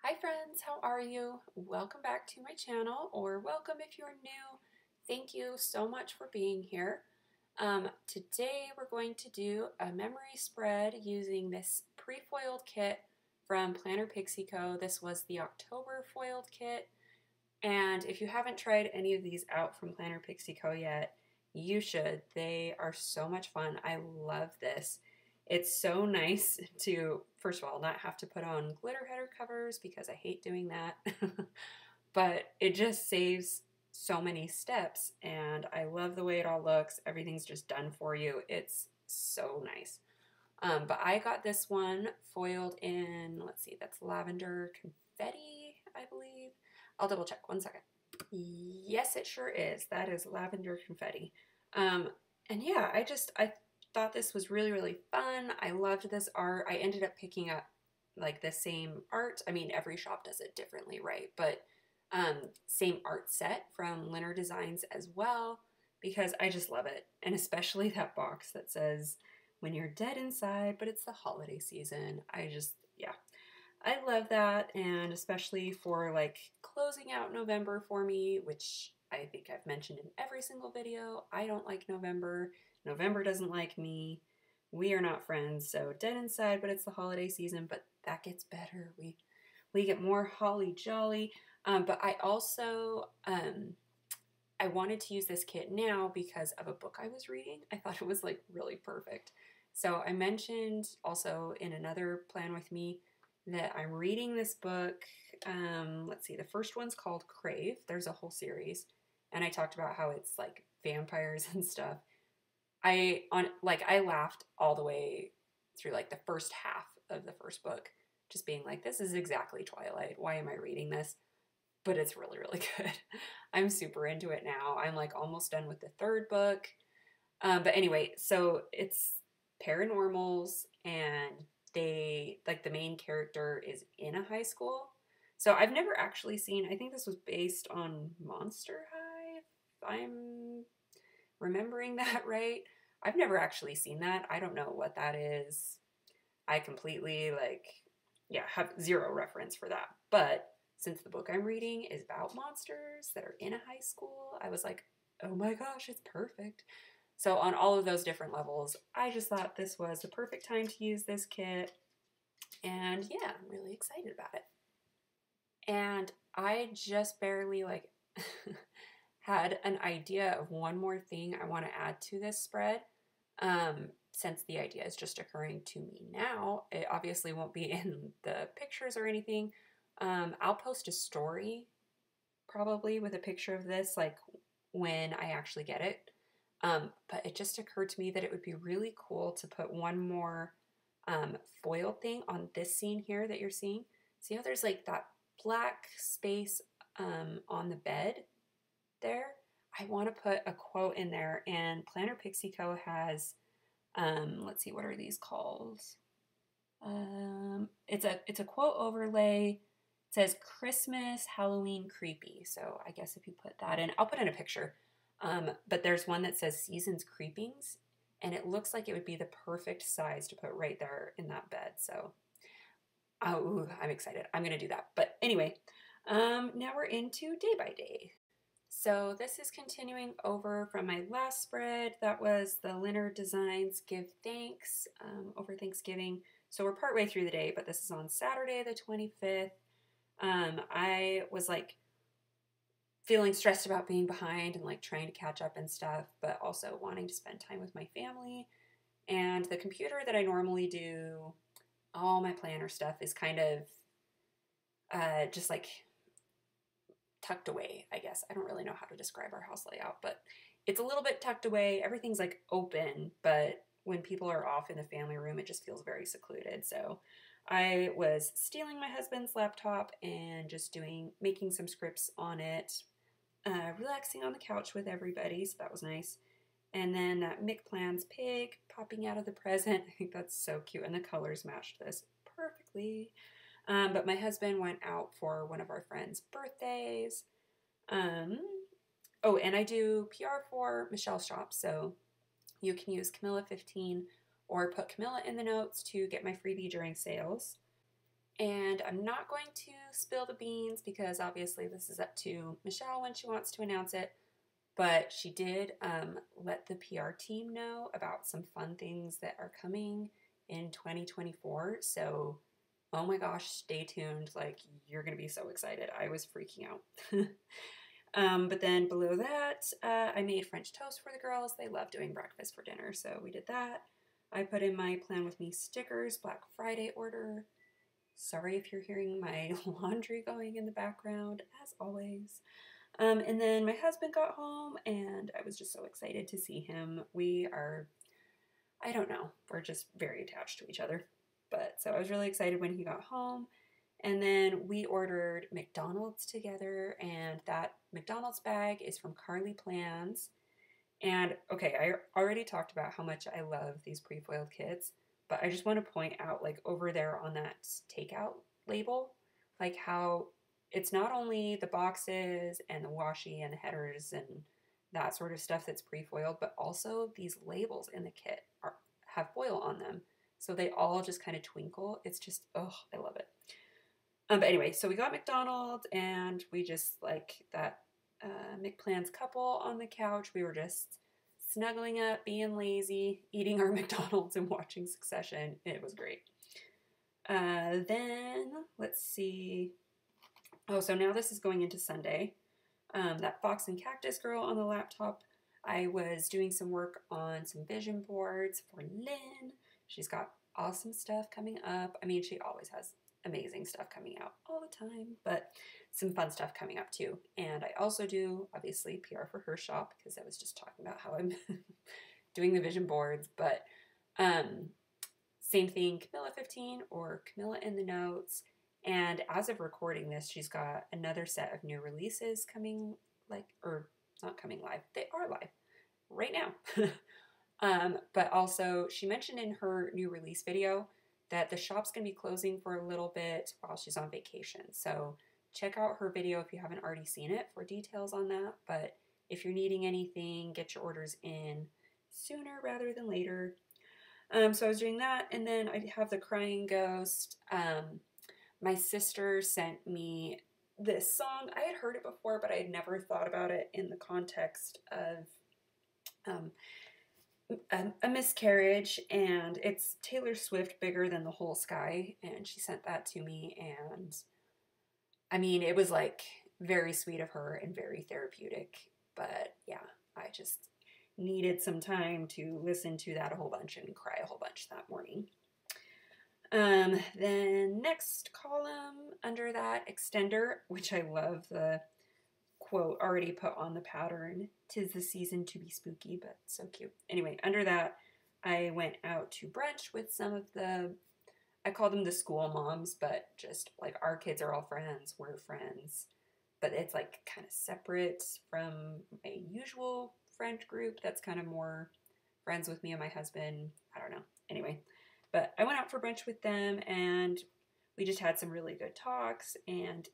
Hi friends, how are you? Welcome back to my channel, or welcome if you're new. Thank you so much for being here. Today we're going to do a memory spread using this pre-foiled kit from Planner Pixie Co. This was the October foiled kit, and if you haven't tried any of these out from Planner Pixie Co. yet, you should. They are so much fun. I love this. It's so nice to, first of all, not have to put on glitter header covers because I hate doing that. But it just saves so many steps, and I love the way it all looks. Everything's just done for you. It's so nice. But I got this one foiled in, let's see, that's lavender confetti, I believe. I'll double check, 1 second. Yes, it sure is. That is lavender confetti. And yeah, I thought this was really, really fun. I loved this art. I ended up picking up like the same art. I mean, every shop does it differently, right? But same art set from Leonard Designs as well, because I just love it. And especially that box that says, "When you're dead inside, but it's the holiday season." Yeah. I love that, and especially for like closing out November for me, which I think I've mentioned in every single video. I don't like November. November doesn't like me. We are not friends, so dead inside, but it's the holiday season, but that gets better. We get more holly jolly. But I also, I wanted to use this kit now because of a book I was reading. I thought it was like really perfect. So I mentioned also in another Plan With Me that I'm reading this book. Let's see, the first one's called Crave. There's a whole series. And I talked about how it's like vampires and stuff. I laughed all the way through like the first half of the first book, just being like, this is exactly Twilight. Why am I reading this? But it's really, really good. I'm super into it now. I'm like almost done with the third book. But anyway, so it's paranormals, and they, like, the main character is in a high school. So I've never actually seen, I think this was based on Monster High, if I'm remembering that right. I've never actually seen that. I don't know what that is. I completely, like, yeah, have zero reference for that. But since the book I'm reading is about monsters that are in a high school, I was like, oh my gosh, it's perfect. So on all of those different levels, I just thought this was the perfect time to use this kit. And yeah, I'm really excited about it. And I just barely like had an idea of one more thing I want to add to this spread. Since the idea is just occurring to me now, it obviously won't be in the pictures or anything. I'll post a story probably with a picture of this, like when I actually get it. But it just occurred to me that it would be really cool to put one more foil thing on this scene here that you're seeing. See how there's like that black space on the bed there? I want to put a quote in there, and Planner Pixie Co. has, let's see, what are these called? It's a quote overlay. It says Christmas, Halloween, creepy. So I guess if you put that in, I'll put in a picture. But there's one that says Seasons Creepings, and it looks like it would be the perfect size to put right there in that bed. So, oh, I'm excited. I'm going to do that. But anyway, now we're into day by day. So this is continuing over from my last spread. That was the Leonard Designs Give Thanks over Thanksgiving. So we're partway through the day, but this is on Saturday the 25th. I was like feeling stressed about being behind and like trying to catch up and stuff, but also wanting to spend time with my family. And the computer that I normally do all my planner stuff is kind of just like tucked away, I guess. I don't really know how to describe our house layout, but it's a little bit tucked away. Everything's like open, but when people are off in the family room, it just feels very secluded. So I was stealing my husband's laptop and just making some scripts on it, relaxing on the couch with everybody, so that was nice. And then that Mick Plans pig popping out of the present. I think that's so cute, and the colors matched this perfectly. But my husband went out for one of our friends' birthdays. Oh, and I do PR for Michelle's shop, so you can use Camilla15 or put Camilla in the notes to get my freebie during sales. And I'm not going to spill the beans because obviously this is up to Michelle when she wants to announce it. But she did let the PR team know about some fun things that are coming in 2024. So, oh my gosh, stay tuned. Like, you're going to be so excited. I was freaking out. But then below that, I made French toast for the girls. They love doing breakfast for dinner, so we did that. I put in my Plan With Me stickers, Black Friday order. Sorry if you're hearing my laundry going in the background, as always. And then my husband got home, and I was just so excited to see him. We are, I don't know, we're just very attached to each other. But so I was really excited when he got home. And then we ordered McDonald's together, and that McDonald's bag is from Carly Plans. And okay, I already talked about how much I love these pre-foiled kits, but I just want to point out, like, over there on that takeout label, like how it's not only the boxes and the washi and the headers and that sort of stuff that's pre-foiled, but also these labels in the kit have foil on them. So they all just kind of twinkle. It's just, oh, I love it. But anyway, so we got McDonald's, and we just, like, that McPlans couple on the couch, we were just snuggling up, being lazy, eating our McDonald's and watching Succession. It was great. Then, let's see. Oh, so now this is going into Sunday. That Fox and Cactus girl on the laptop, I was doing some work on some vision boards for Lynn. She's got awesome stuff coming up. I mean, she always has amazing stuff coming out all the time, but some fun stuff coming up too. And I also do, obviously, PR for her shop, because I was just talking about how I'm doing the vision boards. But same thing, Camilla 15 or Camilla in the Notes. And as of recording this, she's got another set of new releases coming, or not coming live. They are live right now. But also, she mentioned in her new release video that the shop's going to be closing for a little bit while she's on vacation. So check out her video if you haven't already seen it for details on that. But if you're needing anything, get your orders in sooner rather than later. So I was doing that, and then I have the Crying Ghost. My sister sent me this song. I had heard it before, but I had never thought about it in the context of a miscarriage, and it's Taylor Swift, Bigger Than the Whole Sky, and she sent that to me, and I mean, it was like very sweet of her and very therapeutic, but yeah, I just needed some time to listen to that a whole bunch and cry a whole bunch that morning. Then next column under that, extender, which I love the quote already put on the pattern. "'Tis the season to be spooky," but so cute. Anyway, under that, I went out to brunch with some of I call them the school moms, but just like our kids are all friends, we're friends. But it's like kind of separate from a usual friend group that's kind of more friends with me and my husband. I don't know. Anyway, but I went out for brunch with them, and we just had some really good talks. And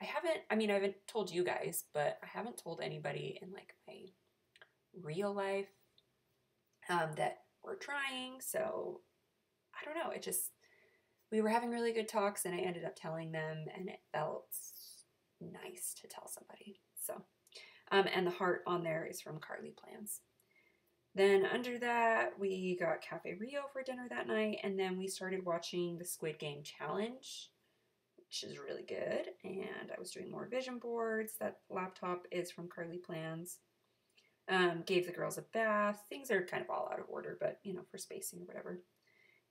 I haven't told you guys, but I haven't told anybody in like my real life that we're trying. So I don't know. We were having really good talks, and I ended up telling them, and it felt nice to tell somebody. So, and the heart on there is from Carly Plans. Then under that, we got Cafe Rio for dinner that night, and then we started watching the Squid Game Challenge, which is really good. And I was doing more vision boards. That laptop is from Carly Plans. Gave the girls a bath. Things are kind of all out of order, but you know, for spacing or whatever.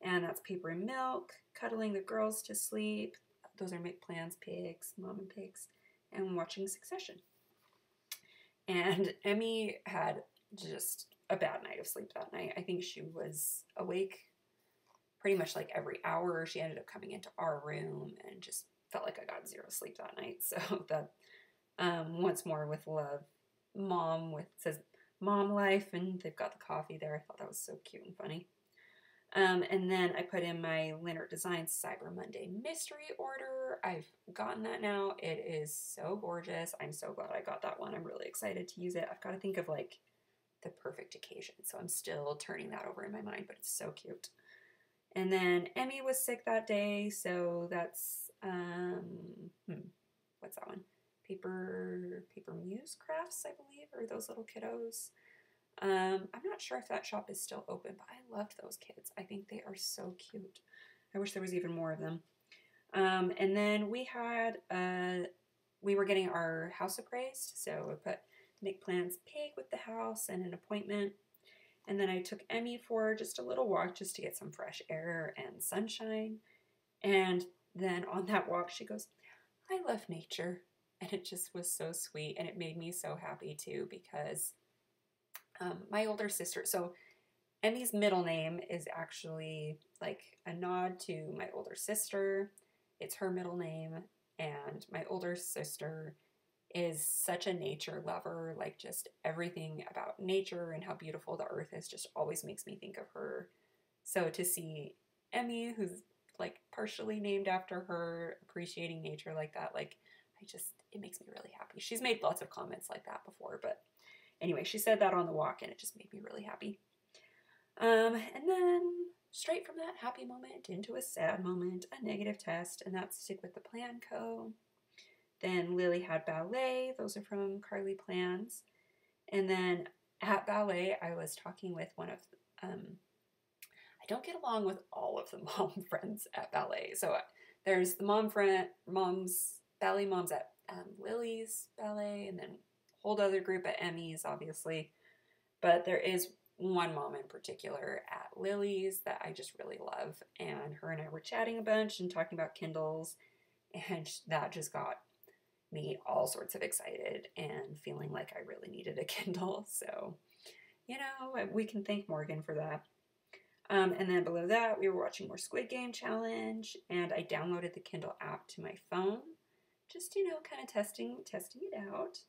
And that's Paper and Milk, cuddling the girls to sleep. Those are McPlans pigs, Mom and Pigs, and watching Succession. And Emmy had just a bad night of sleep that night. I think she was awake pretty much like every hour. She ended up coming into our room and just felt like I got zero sleep that night. So that, once more with love, says Mom Life, and they've got the coffee there. I thought that was so cute and funny. And then I put in my Leonard Designs Cyber Monday mystery order. I've gotten that now. It is so gorgeous. I'm so glad I got that one. I'm really excited to use it. I've got to think of like the perfect occasion. So I'm still turning that over in my mind, but it's so cute. And then Emmy was sick that day, so that's, what's that one? Paper Muse Crafts, I believe, or those little kiddos. I'm not sure if that shop is still open, but I loved those kids. I think they are so cute. I wish there was even more of them. And then we had, we were getting our house appraised, so we put Nick Plan's pig with the house and an appointment. And then I took Emmy for just a little walk just to get some fresh air and sunshine. And then on that walk, she goes, "I love nature." And it just was so sweet. And it made me so happy too, because my older sister, so Emmy's middle name is actually like a nod to my older sister. It's her middle name. And my older sister is such a nature lover, like just everything about nature and how beautiful the earth is just always makes me think of her. So to see Emmy, who's like partially named after her, appreciating nature like that, like it makes me really happy. She's made lots of comments like that before, but anyway, she said that on the walk and it just made me really happy. And then straight from that happy moment into a sad moment, a negative test, and that's Stick with the Plan Co. Then Lily had ballet. Those are from Carly Plans. And then at ballet, I was talking with one of, I don't get along with all of the mom friends at ballet. So there's the ballet moms at Lily's ballet, and then a whole other group at Emmy's, obviously. But there is one mom in particular at Lily's that I just really love. And her and I were chatting a bunch and talking about Kindles, and that just got me all sorts of excited and feeling like I really needed a Kindle. So, we can thank Morgan for that. And then below that, we were watching more Squid Game Challenge, and I downloaded the Kindle app to my phone, just, kind of testing it out.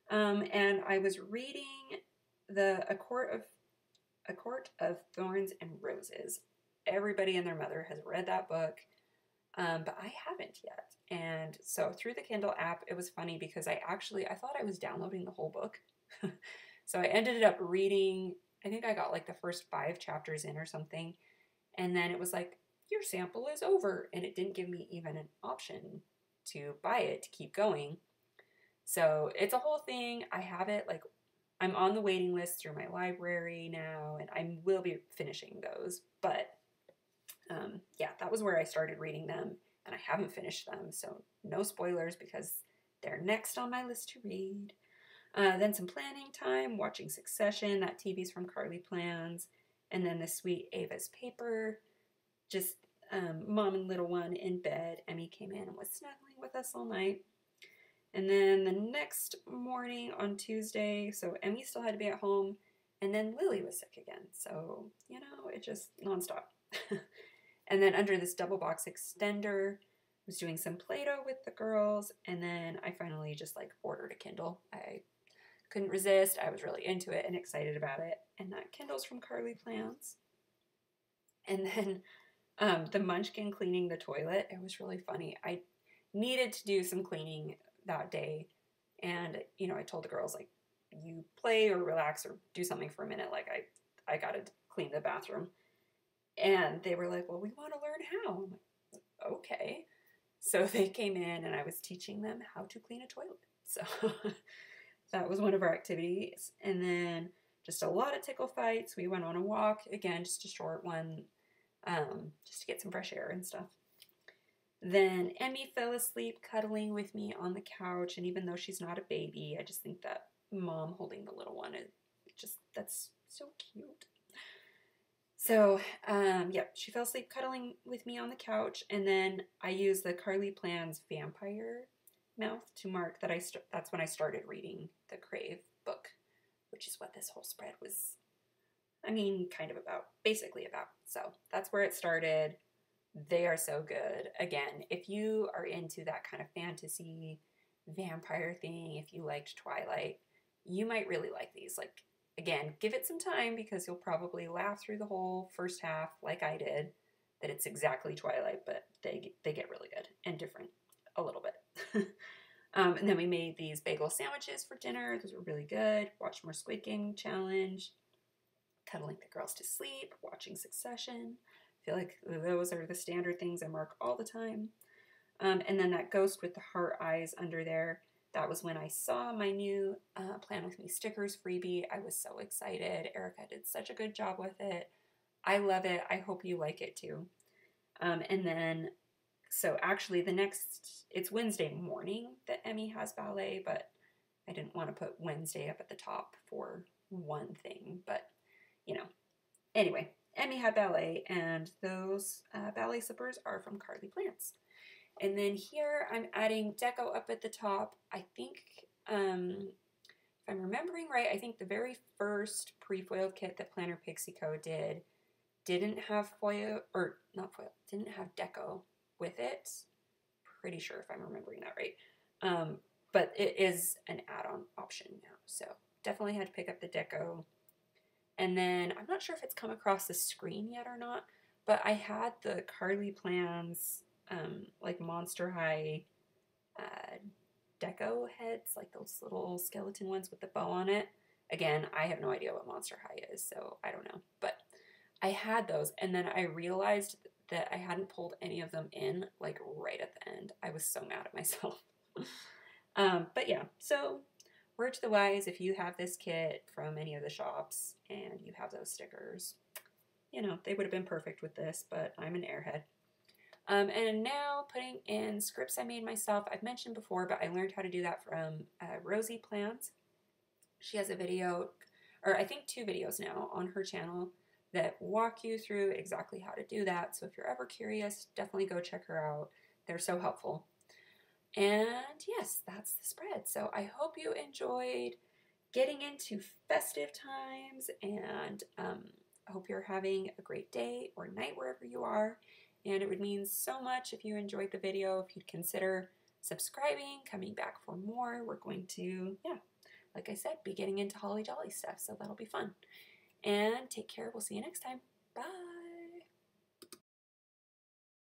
And I was reading A Court of Thorns and Roses. Everybody and their mother has read that book, but I haven't yet. And so through the Kindle app, it was funny because I thought I was downloading the whole book. So I ended up reading, I think I got like the first 5 chapters in or something. And then it was like, your sample is over. And it didn't give me even an option to buy it to keep going. So it's a whole thing. I have it, like, I'm on the waiting list through my library now, and I will be finishing those. But yeah, that was where I started reading them, and I haven't finished them, so no spoilers because they're next on my list to read. Then some planning time, watching Succession, that TV's from Carly Plans, and then the sweet Ava's Paper, just mom and little one in bed. Emmy came in and was snuggling with us all night. And then the next morning on Tuesday, so Emmy still had to be at home, and then Lily was sick again. So, it just nonstop. And then under this double box extender, was doing some Play-Doh with the girls, and then I finally just ordered a Kindle. I couldn't resist. I was really into it and excited about it. And that Kindle's from Carly Plans. And then the Munchkin cleaning the toilet, it was really funny. I needed to do some cleaning that day, and I told the girls, you play or relax or do something for a minute, I gotta clean the bathroom. And they were like, well, we want to learn how. I'm like, okay. So they came in and I was teaching them how to clean a toilet. So that was one of our activities. And then just a lot of tickle fights. We went on a walk, again, just a short one, just to get some fresh air and stuff. Then Emmy fell asleep cuddling with me on the couch, and even though she's not a baby, I just think that mom holding the little one that's so cute. So, yeah, she fell asleep cuddling with me on the couch, and then I used the Carly Plans vampire mouth to mark that that's when I started reading the Crave book, which is what this whole spread was, kind of basically about. So that's where it started. They are so good. Again, if you are into that kind of fantasy vampire thing, if you liked Twilight, you might really like these. Again, give it some time because you'll probably laugh through the whole first half like I did, that it's exactly Twilight, but they get really good and different a little bit. And then we made these bagel sandwiches for dinner. Those were really good. Watched more Squid Game Challenge, cuddling the girls to sleep, watching Succession, feel like those are the standard things I mark all the time. And then that ghost with the heart eyes under there, that was when I saw my new Plan With Me stickers freebie. I was so excited. Erica did such a good job with it. I love it. I hope you like it too. And then, so actually it's Wednesday morning that Emmy has ballet, but I didn't want to put Wednesday up at the top for one thing, but you know. Anyway, Emmy had ballet, and those ballet slippers are from Carly Plants. And then here I'm adding deco up at the top. I think, if I'm remembering right, I think the very first pre-foiled kit that Planner Pixie Co. didn't have foil, or not foil, didn't have deco with it. Pretty sure if I'm remembering that right. But it is an add-on option now, so definitely had to pick up the deco. And then I'm not sure if it's come across the screen yet or not, but I had the Carly Plans like Monster High deco heads, like those little skeleton ones with the bow on it. Again, I have no idea what Monster High is, so I don't know. But I had those, and then I realized that I hadn't pulled any of them in, like right at the end. I was so mad at myself. But yeah, so word to the wise, if you have this kit from any of the shops and you have those stickers, you know, they would have been perfect with this, but I'm an airhead. And now putting in scripts I made myself. I've mentioned before, but I learned how to do that from Rosie Plans. She has a video, or I think 2 videos now on her channel that walk you through exactly how to do that. So if you're ever curious, definitely go check her out. They're so helpful. And yes, that's the spread. So I hope you enjoyed getting into festive times, and I hope you're having a great day or night wherever you are. And it would mean so much if you enjoyed the video, if you'd consider subscribing, coming back for more. We're going to, yeah, like I said, be getting into Holly Jolly stuff, so that'll be fun. And take care. We'll see you next time.